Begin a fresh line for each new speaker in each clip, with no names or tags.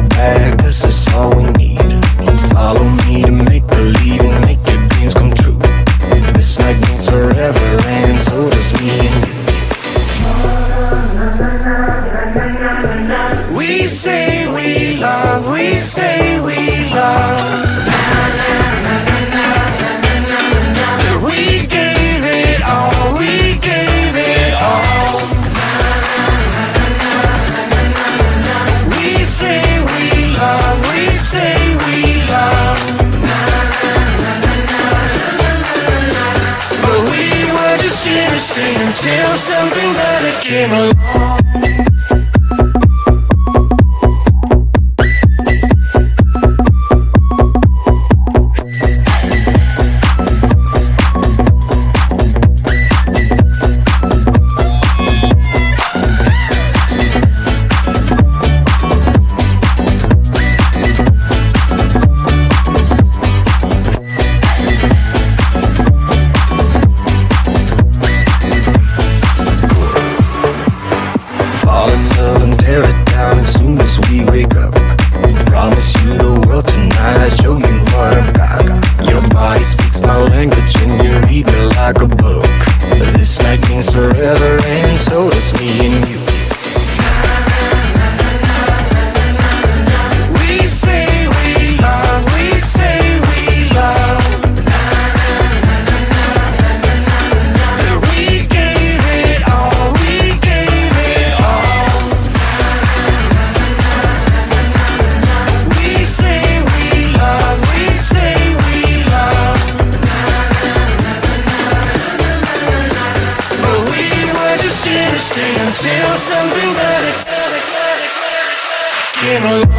go back, this is all we need. Follow me to make believe and make your dreams come true. This night means forever and so does me and you. We say we love, we say we love. We gave it all, we gave it all. We say we love, we say we love. But we were just chemistry until something better came along. Until something better came along.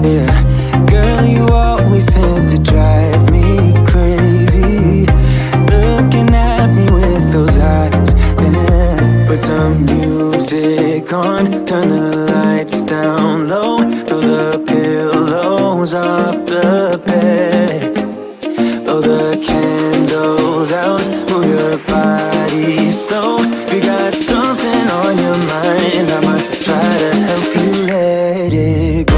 Yeah, girl, you always tend to drive me crazy, looking at me with those eyes. Yeah, put some music on, turn the lights down low, throw the pillows off the bed, blow the candles out, move your body slow. You got something on your mind, I'ma try to help you let it go.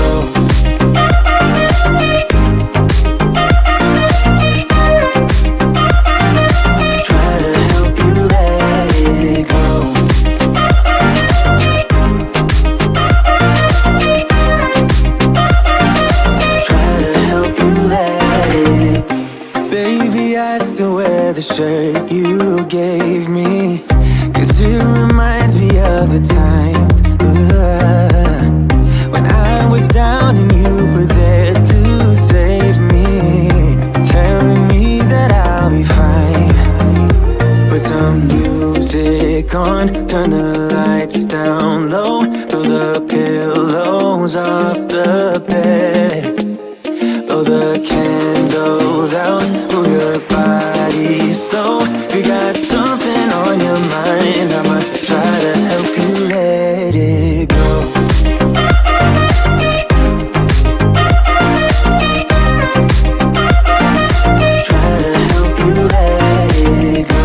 The shirt you gave me, 'cause it reminds me of the times when I was down and you were there to save me, telling me that I'll be fine. Put some music on, turn the lights down low, throw the pillows off the bed, blow the candles out, move your body slow. You got something on your mind, I'ma try to help you let it go. Try to help you let it go.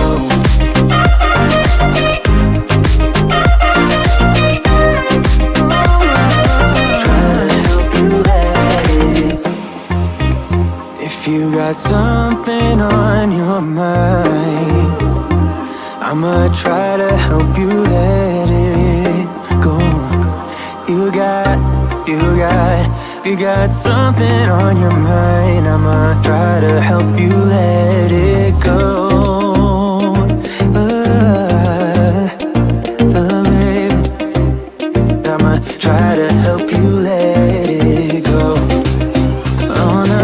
If you got something on your mind, I'ma try to help you let it go. You got something on your mind, I'ma try to help you let it go. Baby, I'ma try to help you let it go. Oh no.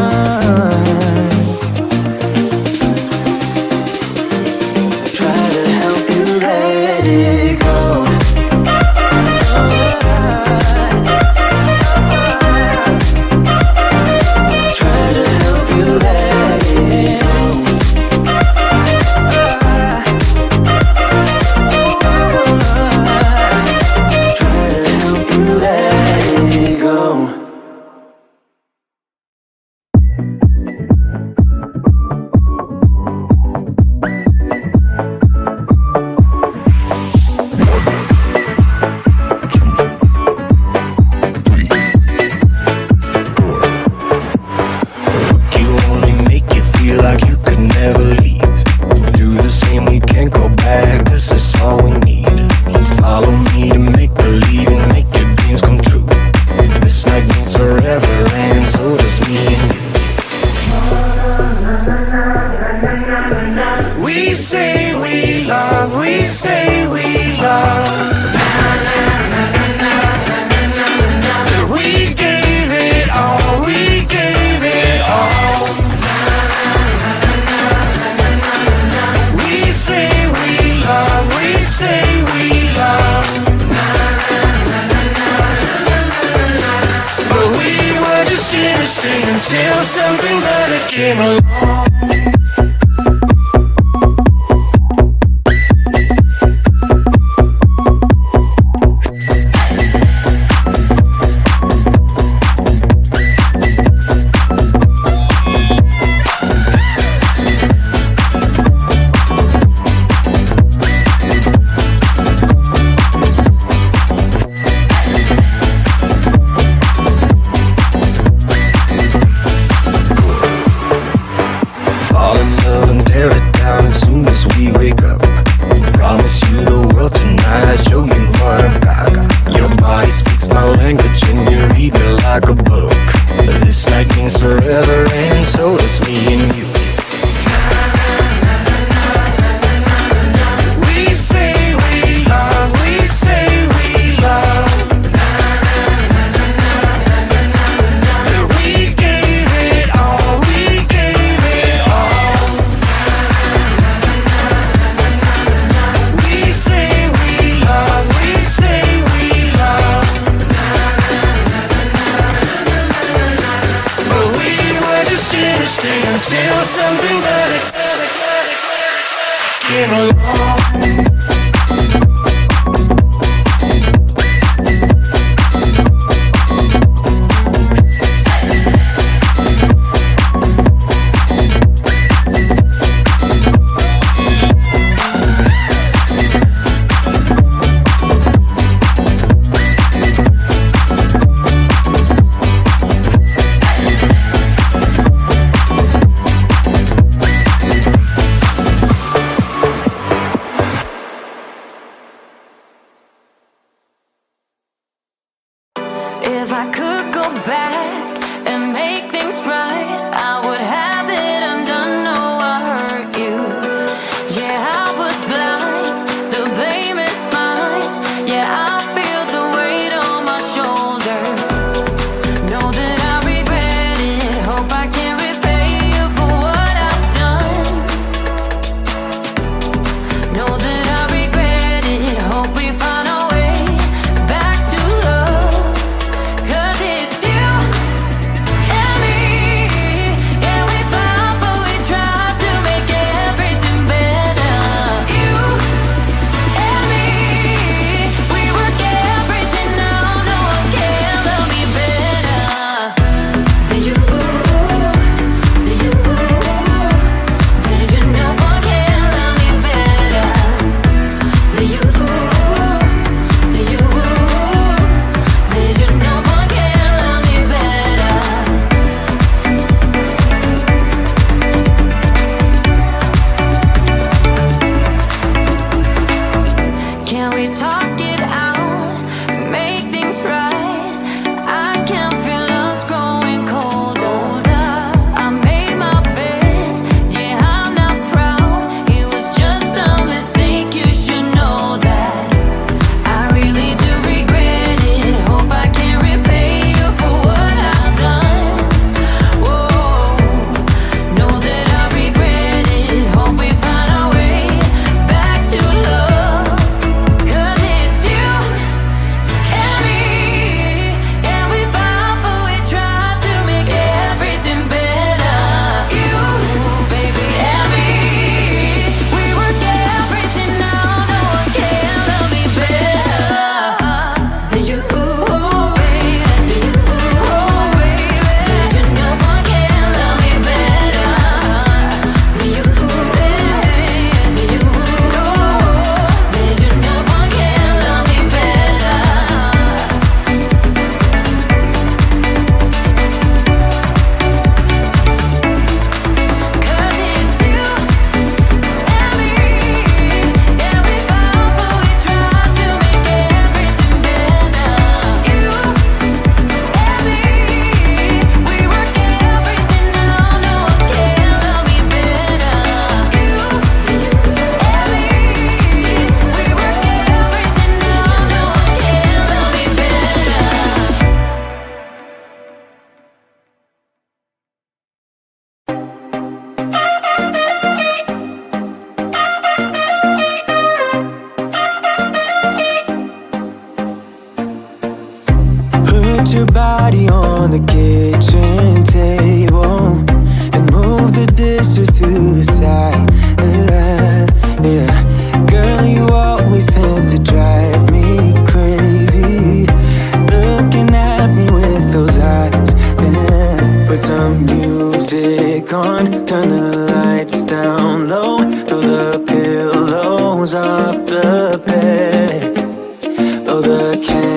Until something better came along. stay until something better came along.
If I could go back and make things right, I would have it undone. No, I hurt you. Yeah, I was blind. The blame is mine. Yeah, I feel the weight on my shoulders. Know that I regret it. Hope I can repay you for what I've done. Know that I regret it. Hope we find a way back to love. 'Cause it's you and me. Yeah, we fought, but we tried to make everything better. You and me, we work everything out. No one can love me better than you. Than you. Than you. No one can love me better than you. Than you. Than you. No one can love me better. Can we talk it out? Make things right. I can feel us growing colder. I made my bed. Yeah, I'm not proud. It was just a mistake. You should know that. I really do regret it. Hope I can repay you for what I've done. Whoa, know that I regret it. Hope we find our way back to love. 'Cause it's you and me. Yeah, we fought, but we tried to make everything better. You, baby, and me. We work everything out. No one can love me better than you, baby. Than you, baby. Than you. No one can love me better than you, baby. Than you, than you. No one can love me better. 'Cause it's you and me. Yeah, we fought, but we tried to make everything better. You and me, we work everything out. No one can love me better. You and me, we work everything out. No one can love me better.
Put your body on the kitchen table and move the dishes to the side. Yeah, girl, you always tend to drive me crazy. Looking at me with those eyes. Yeah, put some music on, turn the lights down low, throw the pillows off the bed, blow the candles